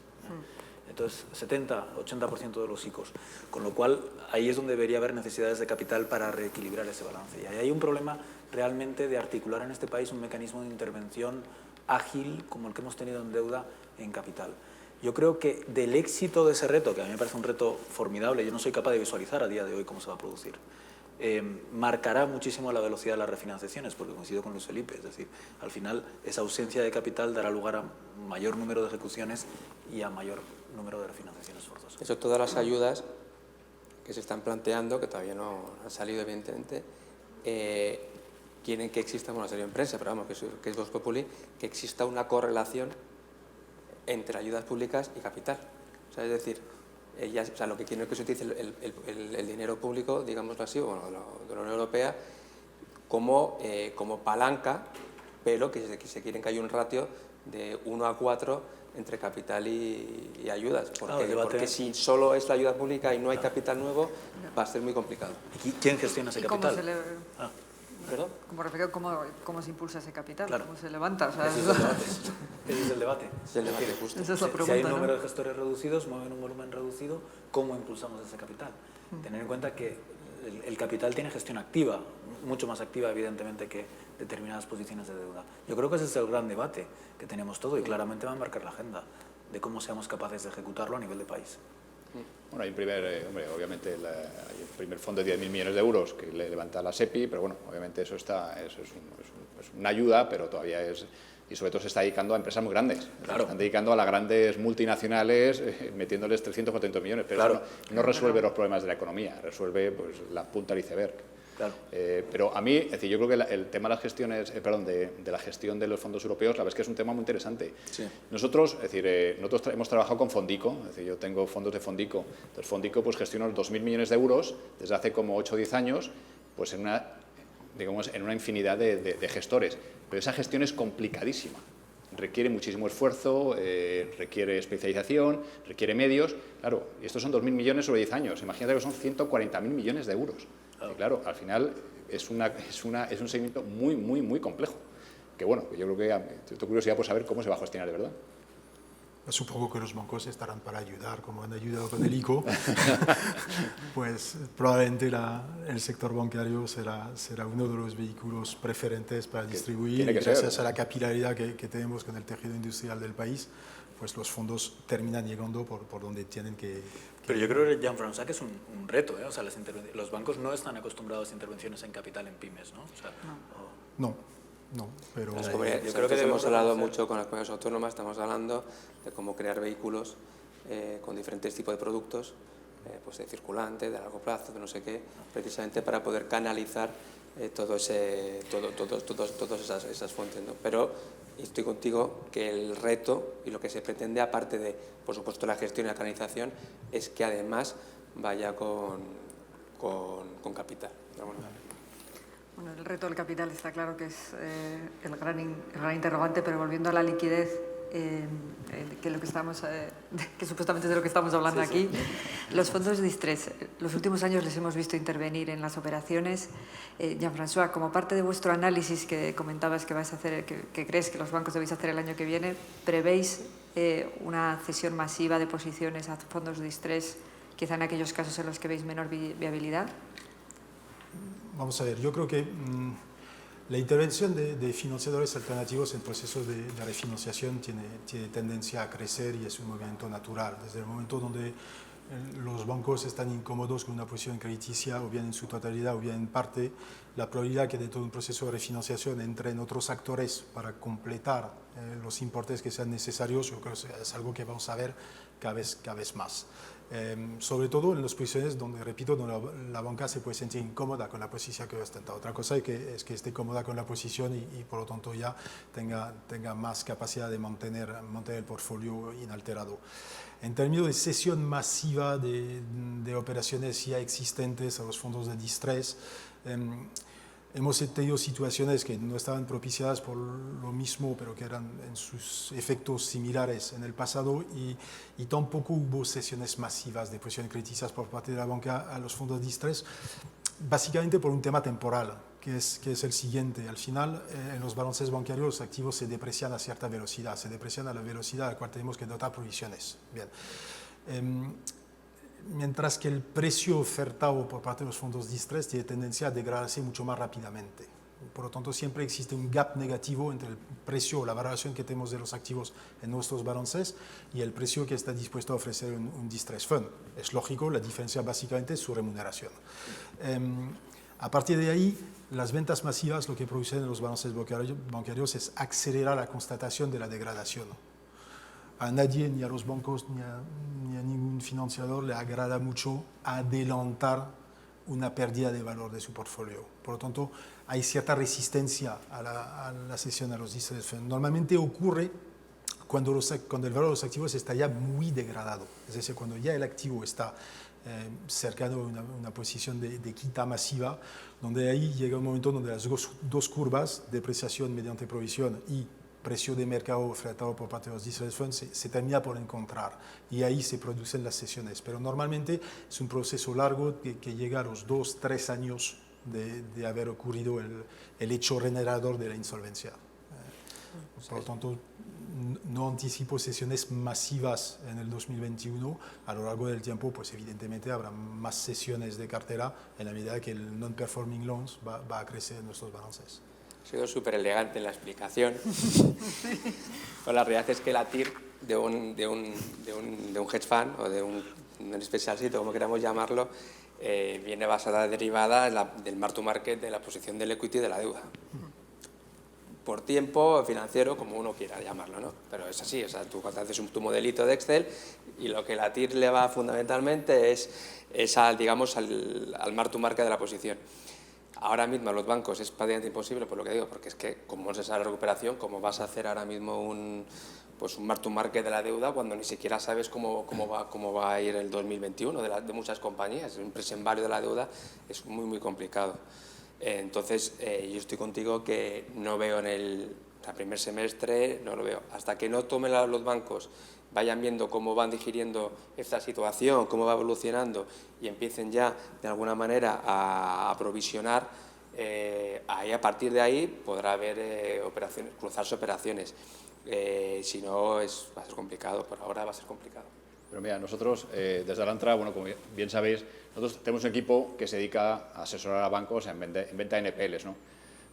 Entonces, 70-80% de los ICOs. Con lo cual, ahí es donde debería haber necesidades de capital para reequilibrar ese balance. Y ahí hay un problema realmente de articular en este país un mecanismo de intervención ágil como el que hemos tenido en deuda en capital. Yo creo que del éxito de ese reto, que a mí me parece un reto formidable, yo no soy capaz de visualizar a día de hoy cómo se va a producir, marcará muchísimo la velocidad de las refinanciaciones, porque coincido con Luis Felipe, es decir, al final esa ausencia de capital dará lugar a mayor número de ejecuciones y a mayor número de refinanciaciones forzosas. Eso, todas las ayudas que se están planteando, que todavía no han salido evidentemente, quieren que exista, bueno, ha salido en prensa, pero vamos, que es Vox Populi, que exista una correlación entre ayudas públicas y capital. O sea, es decir, lo que quieren es que se utilice el dinero público, digámoslo así, bueno, de la Unión Europea, como palanca, pero que se quieren que haya un ratio de 1 a 4 entre capital y ayudas, porque si solo es la ayuda pública y no hay capital nuevo, va a ser muy complicado. ¿Y quién gestiona ese capital? ¿Perdón? ¿Cómo se impulsa ese capital? Claro. ¿Cómo se levanta? O sea, Ese es el debate. Es el debate, justo. Esa es la pregunta, si hay un ¿no? número de gestores reducidos, mueven un volumen reducido, ¿cómo impulsamos ese capital? Tener en cuenta que el capital tiene gestión activa, mucho más activa, evidentemente, que determinadas posiciones de deuda. Yo creo que ese es el gran debate que tenemos todo y claramente va a marcar la agenda de cómo seamos capaces de ejecutarlo a nivel de país. Bueno, hay un obviamente, hay el primer fondo de 10.000 millones de euros que le levanta la SEPI, pero bueno, obviamente eso es una ayuda, pero todavía es... Y sobre todo se está dedicando a empresas muy grandes. Claro. Se están dedicando a las grandes multinacionales, metiéndoles 300 o 400 millones, pero claro. eso no resuelve los problemas de la economía, resuelve pues, la punta del iceberg. Claro. Pero a mí, es decir, yo creo que el tema de las gestiones, de la gestión de los fondos europeos, la verdad es que es un tema muy interesante. Sí. Nosotros hemos trabajado con Fondico, es decir, yo tengo fondos de Fondico. Entonces, Fondico pues, gestiona 2.000 millones de euros desde hace como 8 o 10 años, pues en una infinidad de gestores. Pero esa gestión es complicadísima. Requiere muchísimo esfuerzo, requiere especialización, requiere medios. Claro, y estos son 2.000 millones sobre 10 años. Imagínate que son 140.000 millones de euros. Y claro, al final es un segmento muy, muy, muy complejo. Que bueno, yo creo que tengo curiosidad por saber cómo se va a gestionar de verdad. Supongo que los bancos estarán para ayudar, como han ayudado con el ICO. Pues probablemente el sector bancario será uno de los vehículos preferentes para distribuir. Y gracias a la capilaridad que tenemos con el tejido industrial del país, pues los fondos terminan llegando por donde tienen que... Pero yo creo, Jean-François, que es un reto, ¿eh? O sea, los bancos no están acostumbrados a intervenciones en capital en pymes, ¿no? O sea, No. No, pero Las comunidades, nosotros hemos hablado mucho con las comunidades autónomas, estamos hablando de cómo crear vehículos con diferentes tipos de productos, pues de circulante, de largo plazo, de no sé qué, precisamente para poder canalizar todas esas fuentes, ¿no? Pero estoy contigo que el reto y lo que se pretende, aparte de, por supuesto, la gestión y la canalización, es que además vaya con capital. Bueno, el reto del capital está claro que es el gran interrogante, pero volviendo a la liquidez, que supuestamente es de lo que estamos hablando aquí, los fondos de distrés. Los últimos años les hemos visto intervenir en las operaciones. Jean-François, como parte de vuestro análisis que comentabas que vais a hacer, que crees que los bancos debéis hacer el año que viene, ¿prevéis una cesión masiva de posiciones a fondos de distrés, quizá en aquellos casos en los que veis menor viabilidad? Vamos a ver, yo creo que la intervención de financiadores alternativos en procesos de refinanciación tiene tendencia a crecer y es un movimiento natural. Desde el momento donde los bancos están incómodos con una posición crediticia, o bien en su totalidad o bien en parte, la probabilidad que dentro de un proceso de refinanciación entren otros actores para completar los importes que sean necesarios, yo creo que es algo que vamos a ver cada vez más. Sobre todo en las posiciones donde, repito, donde la banca se puede sentir incómoda con la posición que ostenta. Otra cosa es que esté cómoda con la posición y por lo tanto ya tenga más capacidad de mantener el portfolio inalterado. En términos de cesión masiva de operaciones ya existentes a los fondos de distrés, hemos tenido situaciones que no estaban propiciadas por lo mismo, pero que eran en sus efectos similares en el pasado y tampoco hubo cesiones masivas de posiciones crediticias por parte de la banca a los fondos de distrés, básicamente por un tema temporal, que es el siguiente. Al final, en los balances bancarios los activos se deprecian a cierta velocidad, se deprecian a la velocidad a la cual tenemos que dotar provisiones. Bien. Mientras que el precio ofertado por parte de los fondos de distrés tiene tendencia a degradarse mucho más rápidamente. Por lo tanto, siempre existe un gap negativo entre el precio o la valoración que tenemos de los activos en nuestros balances y el precio que está dispuesto a ofrecer un distress fund. Es lógico, la diferencia básicamente es su remuneración. A partir de ahí, las ventas masivas lo que producen en los balances bancarios es acelerar la constatación de la degradación. A nadie, ni a los bancos, ni a ningún financiador le agrada mucho adelantar una pérdida de valor de su portfolio. Por lo tanto, hay cierta resistencia a la cesión a los distress funds. Normalmente ocurre cuando el valor de los activos está ya muy degradado, es decir, cuando ya el activo está cercano a una posición de quita masiva, donde ahí llega un momento donde las dos curvas, depreciación mediante provisión y precio de mercado ofertado por parte de los distress funds se termina por encontrar y ahí se producen las cesiones. Pero normalmente es un proceso largo que llega a los 2-3 años de haber ocurrido el hecho generador de la insolvencia. Por lo tanto, no anticipo cesiones masivas en el 2021. A lo largo del tiempo, pues evidentemente habrá más cesiones de cartera en la medida que el non-performing loans va a crecer en nuestros balances. Ha sido súper elegante en la explicación. Pues la realidad es que la TIR de un hedge fund o de un special sitio, como queramos llamarlo, viene basada, derivada del mark to market de la posición del equity de la deuda. Por tiempo financiero, como uno quiera llamarlo, ¿no? Pero es así, o sea, tú cuando haces tu modelito de Excel y lo que la TIR le va fundamentalmente es al mark to market de la posición. Ahora mismo a los bancos es prácticamente imposible, por lo que digo, porque es que como no se sabe la recuperación, ¿cómo vas a hacer ahora mismo un mark to market de la deuda cuando ni siquiera sabes cómo va a ir el 2021 de muchas compañías? Un present value de la deuda es muy, muy complicado. Entonces, yo estoy contigo que no veo en el primer semestre, no lo veo. Hasta que no tomen los bancos, vayan viendo cómo van digiriendo esta situación, cómo va evolucionando y empiecen ya de alguna manera a aprovisionar, ahí a partir de ahí podrá haber cruzarse operaciones. Si no, va a ser complicado, por ahora va a ser complicado. Pero mira, nosotros desde Alantra, bueno, como bien sabéis, nosotros tenemos un equipo que se dedica a asesorar a bancos en venta de NPLs, ¿no?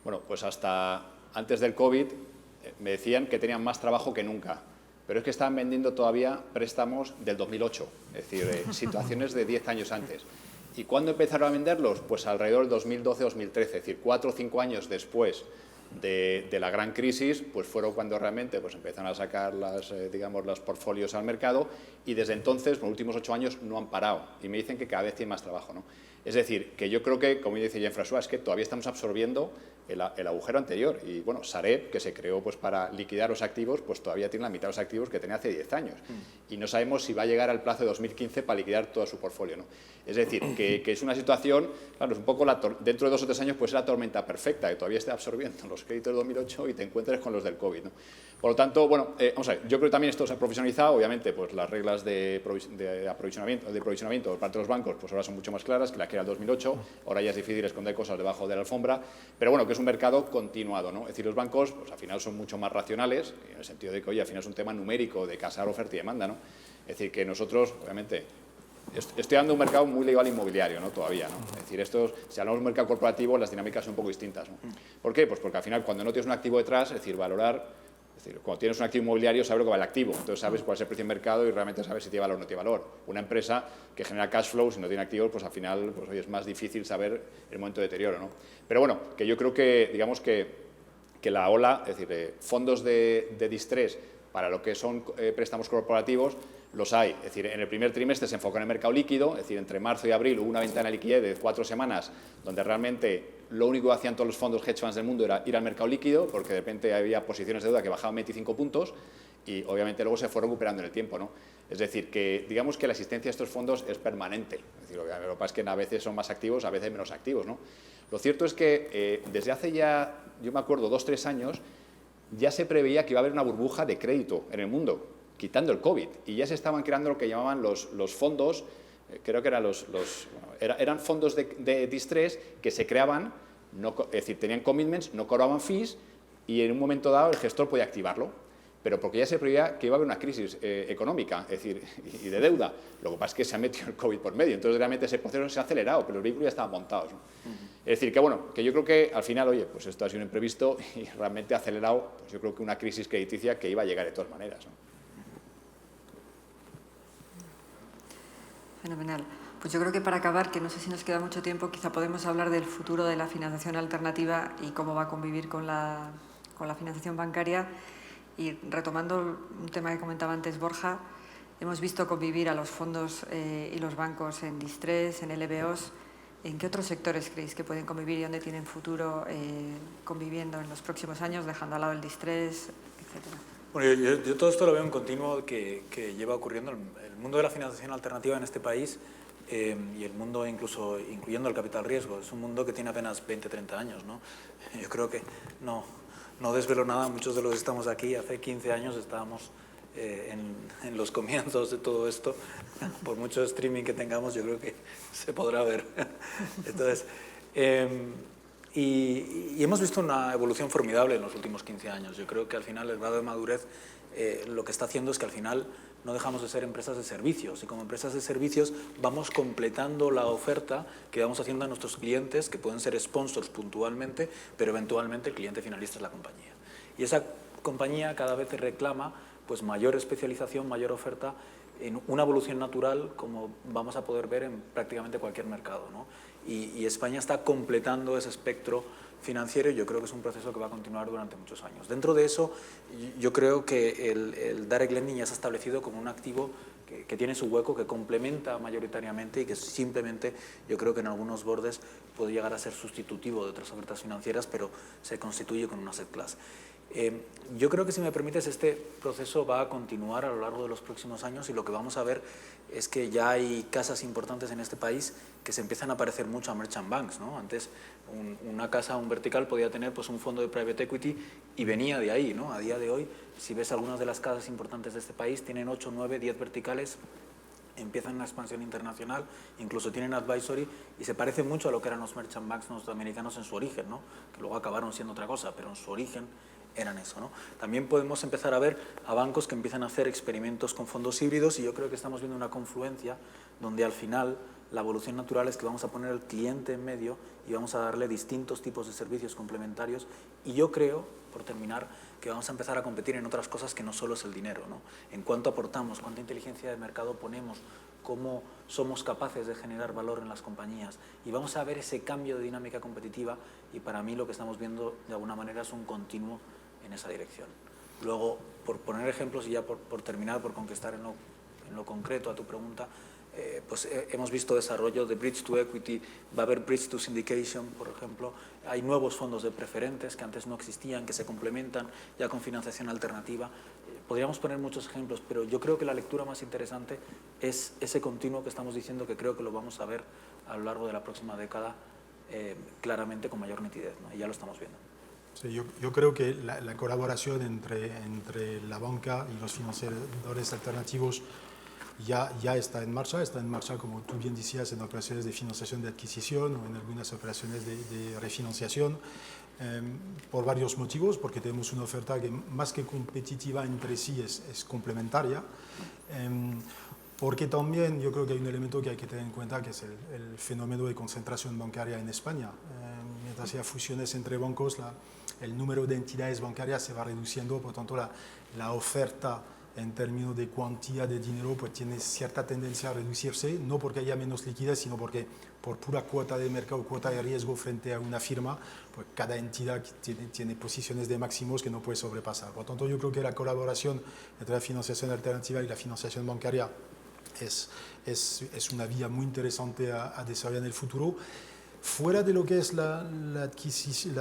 Bueno, pues hasta antes del COVID me decían que tenían más trabajo que nunca. Pero es que estaban vendiendo todavía préstamos del 2008, es decir, situaciones de 10 años antes. ¿Y cuándo empezaron a venderlos? Pues alrededor del 2012-2013, es decir, 4 o 5 años después de la gran crisis, pues fueron cuando realmente pues empezaron a sacar digamos, los portfolios al mercado, y desde entonces, por los últimos 8 años, no han parado. Y me dicen que cada vez tienen más trabajo, ¿no? Es decir, que yo creo que, como dice Jean-François, es que todavía estamos absorbiendo el agujero anterior. Y bueno, Sareb, que se creó pues para liquidar los activos, pues todavía tiene la mitad de los activos que tenía hace 10 años. Y no sabemos si va a llegar al plazo de 2015 para liquidar todo su portfolio, ¿no? Es decir, que es una situación, claro, es un poco dentro de 2 o 3 años, pues es la tormenta perfecta, que todavía esté absorbiendo los créditos de 2008 y te encuentres con los del COVID, ¿no? Por lo tanto, bueno, vamos a ver, yo creo que también esto se ha profesionalizado, obviamente, pues las reglas de provisionamiento por parte de los bancos, pues ahora son mucho más claras que las que era el 2008, ahora ya es difícil esconder cosas debajo de la alfombra, pero bueno, que es un mercado continuado, ¿no? Es decir, los bancos, pues al final son mucho más racionales, en el sentido de que, oye, al final es un tema numérico de casar oferta y demanda, ¿no? Es decir, que nosotros, obviamente, estoy dando un mercado muy ligado al inmobiliario, ¿no? Todavía, ¿no? Es decir, si hablamos de un mercado corporativo, las dinámicas son un poco distintas, ¿no? ¿Por qué? Pues porque al final, cuando no tienes un activo detrás, es decir, cuando tienes un activo inmobiliario, sabes lo que vale el activo, entonces sabes cuál es el precio de mercado y realmente sabes si tiene valor o no tiene valor. Una empresa que genera cash flow, si no tiene activos, pues al final pues, oye, es más difícil saber el momento de deterioro, ¿no? Pero bueno, que yo creo que, digamos que la ola, es decir, fondos de distrés para lo que son préstamos corporativos, los hay. Es decir, en el primer trimestre se enfoca en el mercado líquido, es decir, entre marzo y abril hubo una ventana de liquidez de 4 semanas donde realmente lo único que hacían todos los fondos hedge funds del mundo era ir al mercado líquido, porque de repente había posiciones de deuda que bajaban 25 puntos y obviamente luego se fue recuperando en el tiempo, ¿no? Es decir, que digamos que la existencia de estos fondos es permanente. Es decir, lo que pasa es que a veces son más activos, a veces menos activos, ¿no? Lo cierto es que desde hace ya, yo me acuerdo, 2 o 3 años, ya se preveía que iba a haber una burbuja de crédito en el mundo, quitando el COVID, y ya se estaban creando lo que llamaban los fondos, creo que eran fondos de distrés que se creaban, es decir, tenían commitments, no cobraban fees, y en un momento dado el gestor podía activarlo, pero porque ya se preveía que iba a haber una crisis económica, es decir, y de deuda. Lo que pasa es que se ha metido el COVID por medio, entonces realmente ese proceso se ha acelerado, pero los vehículos ya estaban montados, ¿no? Es decir, que bueno, que yo creo que al final, oye, pues esto ha sido un imprevisto y realmente ha acelerado, pues yo creo que una crisis crediticia que iba a llegar de todas maneras, ¿no? Fenomenal. Pues yo creo que para acabar, que no sé si nos queda mucho tiempo, quizá podemos hablar del futuro de la financiación alternativa y cómo va a convivir con la financiación bancaria. Y retomando un tema que comentaba antes Borja, hemos visto convivir a los fondos y los bancos en distrés, en LBOs. ¿En qué otros sectores creéis que pueden convivir y dónde tienen futuro conviviendo en los próximos años, dejando al lado el distrés, etcétera? Bueno, yo todo esto lo veo en continuo que lleva ocurriendo. El mundo de la financiación alternativa en este país y el mundo incluyendo el capital riesgo, es un mundo que tiene apenas 20, 30 años, ¿no? Yo creo que no desvelo nada, muchos de los que estamos aquí, hace 15 años estábamos en los comienzos de todo esto. Por mucho streaming que tengamos, yo creo que se podrá ver. Entonces, y hemos visto una evolución formidable en los últimos 15 años. Yo creo que al final el grado de madurez lo que está haciendo es que al final no dejamos de ser empresas de servicios, y como empresas de servicios vamos completando la oferta que vamos haciendo a nuestros clientes, que pueden ser sponsors puntualmente, pero eventualmente el cliente finalista es la compañía. Y esa compañía cada vez reclama pues mayor especialización, mayor oferta, en una evolución natural como vamos a poder ver en prácticamente cualquier mercado, ¿no? Y España está completando ese espectro financiero, y yo creo que es un proceso que va a continuar durante muchos años. Dentro de eso, yo creo que el direct lending ya se ha establecido como un activo que tiene su hueco, que complementa mayoritariamente y que simplemente yo creo que en algunos bordes puede llegar a ser sustitutivo de otras ofertas financieras, pero se constituye con un asset class. Yo creo que, si me permites, este proceso va a continuar a lo largo de los próximos años, y lo que vamos a ver es que ya hay casas importantes en este país que se empiezan a parecer mucho a merchant banks, ¿no? Antes una casa, un vertical, podía tener pues un fondo de private equity y venía de ahí, ¿no? A día de hoy, si ves algunas de las casas importantes de este país, tienen 8, 9, 10 verticales, empiezan una expansión internacional, incluso tienen advisory, y se parece mucho a lo que eran los merchant banks norteamericanos en su origen, ¿no? Que luego acabaron siendo otra cosa, pero en su origen eran eso, ¿no? También podemos empezar a ver a bancos que empiezan a hacer experimentos con fondos híbridos, y yo creo que estamos viendo una confluencia donde al final la evolución natural es que vamos a poner al cliente en medio y vamos a darle distintos tipos de servicios complementarios, y yo creo por terminar, que vamos a empezar a competir en otras cosas que no solo es el dinero, ¿no? En cuánto aportamos, cuánta inteligencia de mercado ponemos, cómo somos capaces de generar valor en las compañías. Y vamos a ver ese cambio de dinámica competitiva y para mí lo que estamos viendo de alguna manera es un continuo en esa dirección. Luego, por poner ejemplos y ya por terminar, por contestar en lo concreto a tu pregunta, pues hemos visto desarrollo de Bridge to Equity, va a haber Bridge to Syndication, por ejemplo. Hay nuevos fondos de preferentes que antes no existían, que se complementan ya con financiación alternativa. Podríamos poner muchos ejemplos, pero yo creo que la lectura más interesante es ese continuo que estamos diciendo, que creo que lo vamos a ver a lo largo de la próxima década claramente con mayor nitidez, ¿no? Y ya lo estamos viendo. Sí, yo creo que la colaboración entre la banca y los financiadores alternativos ya está en marcha, como tú bien decías, en operaciones de financiación de adquisición o en algunas operaciones de refinanciación, por varios motivos, porque tenemos una oferta que más que competitiva entre sí es complementaria, porque también yo creo que hay un elemento que hay que tener en cuenta, que es el fenómeno de concentración bancaria en España. Mientras haya fusiones entre bancos, el número de entidades bancarias se va reduciendo, por tanto la oferta en términos de cuantía de dinero pues tiene cierta tendencia a reducirse, no porque haya menos liquidez, sino porque por pura cuota de mercado, cuota de riesgo frente a una firma, pues cada entidad tiene posiciones de máximos que no puede sobrepasar. Por tanto, yo creo que la colaboración entre la financiación alternativa y la financiación bancaria es una vía muy interesante a desarrollar en el futuro. Fuera de lo que es la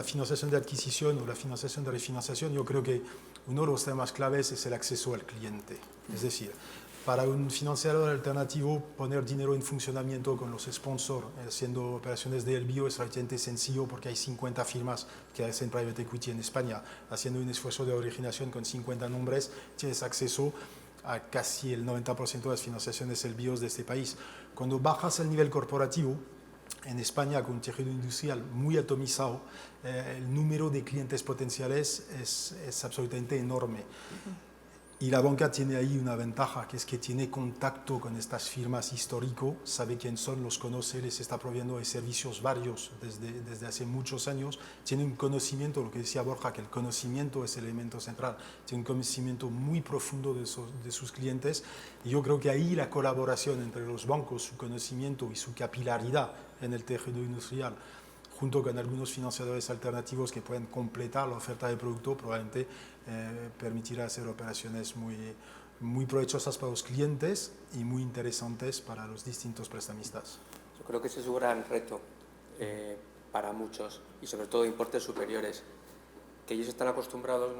financiación de adquisición o la financiación de refinanciación, yo creo que uno de los temas claves es el acceso al cliente. Es decir, para un financiador alternativo, poner dinero en funcionamiento con los sponsors, haciendo operaciones de LBO es relativamente sencillo porque hay 50 firmas que hacen private equity en España. Haciendo un esfuerzo de originación con 50 nombres, tienes acceso a casi el 90% de las financiaciones LBOs de este país. Cuando bajas al nivel corporativo, en España, con un tejido industrial muy atomizado, el número de clientes potenciales es absolutamente enorme. Y la banca tiene ahí una ventaja, que es que tiene contacto con estas firmas históricos, sabe quién son, los conoce, les está proveyendo de servicios varios desde hace muchos años. Tiene un conocimiento, lo que decía Borja, que el conocimiento es el elemento central. Tiene un conocimiento muy profundo de sus clientes. Y yo creo que ahí la colaboración entre los bancos, su conocimiento y su capilaridad en el tejido industrial, junto con algunos financiadores alternativos que pueden completar la oferta de producto, probablemente permitirá hacer operaciones muy provechosas para los clientes y muy interesantes para los distintos prestamistas. Yo creo que ese es un gran reto para muchos, y sobre todo importes superiores, que ellos están acostumbrados,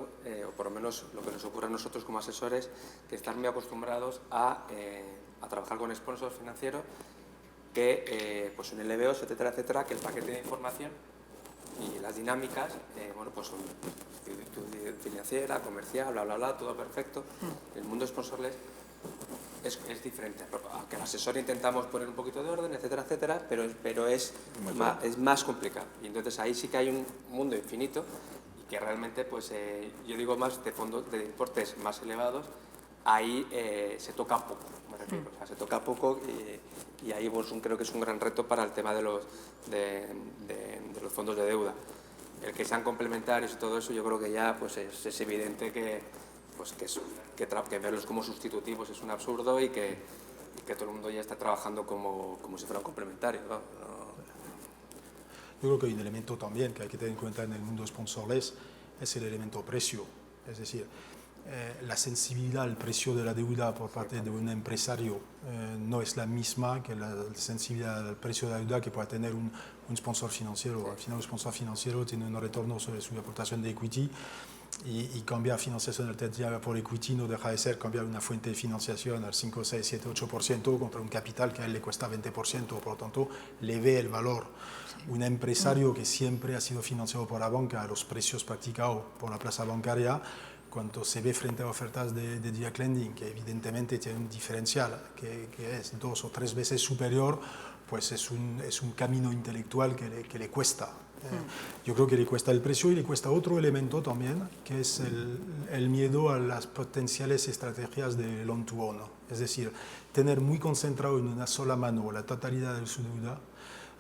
o por lo menos lo que nos ocurre a nosotros como asesores, que están muy acostumbrados a trabajar con sponsors financieros, que pues un LBOs, etcétera, etcétera, que el paquete de información y las dinámicas, bueno, pues son financiera, comercial, bla, bla, bla, todo perfecto. El mundo sponsorless es diferente. Aunque el asesor intentamos poner un poquito de orden, etcétera, etcétera, pero es más complicado. Y entonces ahí sí que hay un mundo infinito y que realmente, pues yo digo más de fondos de importes más elevados, ahí se toca poco, me refiero. O sea, se toca poco y ahí pues, creo que es un gran reto para el tema de los fondos de deuda. El que sean complementarios y todo eso, yo creo que ya pues, es evidente que verlos como sustitutivos es un absurdo y que todo el mundo ya está trabajando como si fueran complementarios, ¿no? Yo creo que hay un elemento también que hay que tener en cuenta en el mundo sponsorless, es el elemento precio. Es decir, la sensibilidad al precio de la deuda por parte de un empresario no es la misma que la sensibilidad al precio de la deuda que pueda tener un sponsor financiero. Al final, un sponsor financiero tiene un retorno sobre su aportación de equity y cambiar financiación alternativa por equity no deja de ser cambiar una fuente de financiación al 5, 6, 7, 8% contra un capital que a él le cuesta 20%, por lo tanto le ve el valor. Un empresario que siempre ha sido financiado por la banca a los precios practicados por la plaza bancaria, cuando se ve frente a ofertas de direct lending, que evidentemente tiene un diferencial que es 2 o 3 veces superior, pues es un camino intelectual que le cuesta. Yo creo que le cuesta el precio y le cuesta otro elemento también, que es el miedo a las potenciales estrategias de loan to own. Es decir, tener muy concentrado en una sola mano la totalidad de su deuda,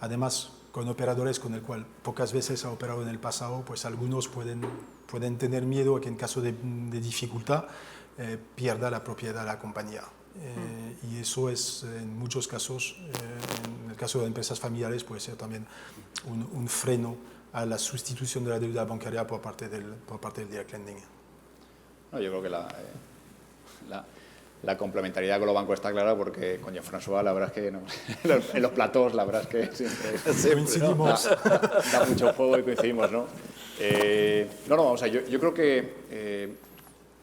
además con operadores con el cual pocas veces ha operado en el pasado, pues algunos pueden tener miedo a que en caso de dificultad pierda la propiedad de la compañía. Y eso es en muchos casos, en el caso de empresas familiares, puede ser también un freno a la sustitución de la deuda bancaria por parte del direct lending. No, yo creo que la complementariedad con los bancos está clara, porque con Jean-François la verdad es que no, en los platós la verdad es que siempre coincidimos. Da mucho juego y coincidimos, ¿no? Vamos a ver, yo creo que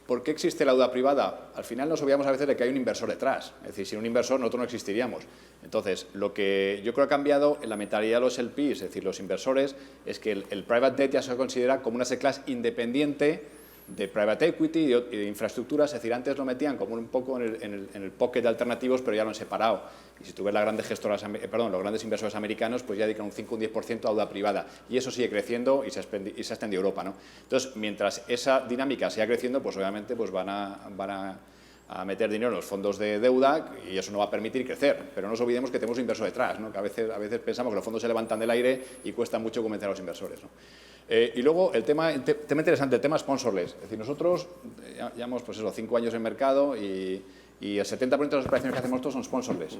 ¿por qué existe la deuda privada? Al final nos olvidamos a veces de que hay un inversor detrás. Es decir, sin un inversor nosotros no existiríamos. Entonces, lo que yo creo que ha cambiado en la mentalidad de los LPs, es decir, los inversores, es que el private debt ya se considera como una asset class independiente de private equity y de infraestructuras. Es decir, antes lo metían como un poco en el pocket de alternativos, pero ya lo han separado. Y si tú ves las grandes gestoras, los grandes inversores americanos, pues ya dedican un 5 o un 10% a deuda privada. Y eso sigue creciendo y se ha extendido a Europa, ¿no? Entonces, mientras esa dinámica siga creciendo, pues obviamente pues van a meter dinero en los fondos de deuda y eso no va a permitir crecer. Pero no nos olvidemos que tenemos un inversor detrás, ¿no? Que a veces pensamos que los fondos se levantan del aire y cuesta mucho convencer a los inversores, ¿no? Y luego el tema interesante, el tema sponsorless. Es decir, nosotros llevamos 5 años en mercado y el 70% de las operaciones que hacemos nosotros son sponsorless.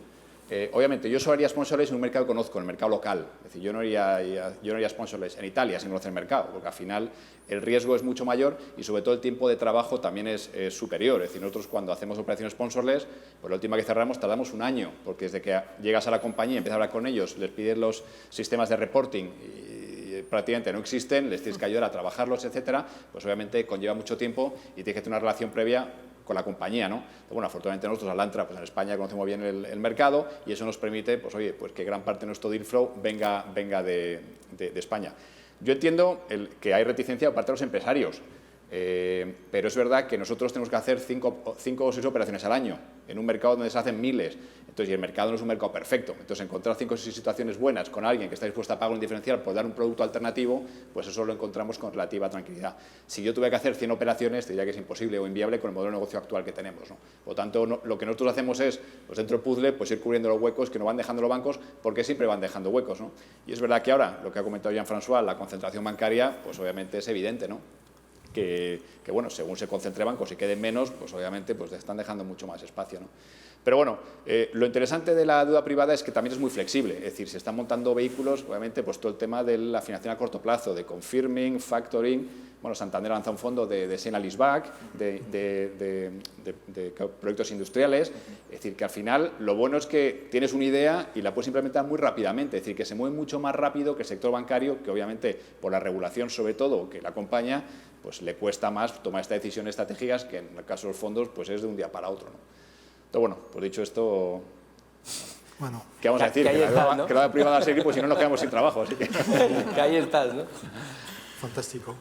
Obviamente, yo solo haría sponsorless en un mercado que conozco, en el mercado local. Es decir, yo no haría sponsorless en Italia sin conocer el mercado, porque al final el riesgo es mucho mayor y sobre todo el tiempo de trabajo también es superior. Es decir, nosotros cuando hacemos operaciones sponsorless, pues la última que cerramos tardamos un año, porque desde que llegas a la compañía y empiezas a hablar con ellos, les pides los sistemas de reporting y prácticamente no existen, les tienes que ayudar a trabajarlos, etcétera, pues obviamente conlleva mucho tiempo y tienes que tener una relación previa con la compañía, ¿no? Bueno, afortunadamente nosotros, Alantra, pues en España conocemos bien el mercado y eso nos permite, pues oye, pues que gran parte de nuestro deal flow venga de España. Yo entiendo que hay reticencia por parte de los empresarios, pero es verdad que nosotros tenemos que hacer 5 o 6 operaciones al año en un mercado donde se hacen miles. Entonces, y el mercado no es un mercado perfecto. Entonces, encontrar 5 o 6 situaciones buenas con alguien que está dispuesto a pagar un diferencial por dar un producto alternativo, pues eso lo encontramos con relativa tranquilidad. Si yo tuviera que hacer 100 operaciones, te diría que es imposible o inviable con el modelo de negocio actual que tenemos, ¿no? Por lo tanto, lo que nosotros hacemos es, pues dentro del puzzle, pues ir cubriendo los huecos que nos van dejando los bancos, porque siempre van dejando huecos, ¿no? Y es verdad que ahora, lo que ha comentado Jean-François, la concentración bancaria, pues obviamente es evidente, ¿no? Que bueno, según se concentre bancos y queden menos, pues obviamente pues están dejando mucho más espacio, ¿no? Pero bueno, lo interesante de la deuda privada es que también es muy flexible, es decir, se están montando vehículos, obviamente, pues todo el tema de la financiación a corto plazo, de confirming, factoring. Bueno, Santander lanza un fondo de sale and leaseback, de proyectos industriales. Es decir, que al final lo bueno es que tienes una idea y la puedes implementar muy rápidamente, es decir, que se mueve mucho más rápido que el sector bancario, que obviamente por la regulación sobre todo que la acompaña, pues le cuesta más tomar estas decisiones estratégicas, que en el caso de los fondos pues es de un día para otro, ¿no? Entonces, bueno, pues dicho esto, Bueno, ¿qué vamos a decir? Que la deuda privada va a seguir, pues si no nos quedamos sin trabajo. Así que ahí estás, ¿no? fantástico.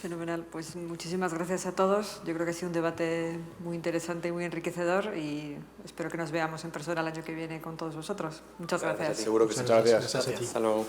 Fenomenal. Pues muchísimas gracias a todos. Yo creo que ha sido un debate muy interesante y muy enriquecedor y espero que nos veamos en persona el año que viene con todos vosotros. Muchas gracias. Seguro que sí. muchas gracias. Gracias a ti. Hasta luego.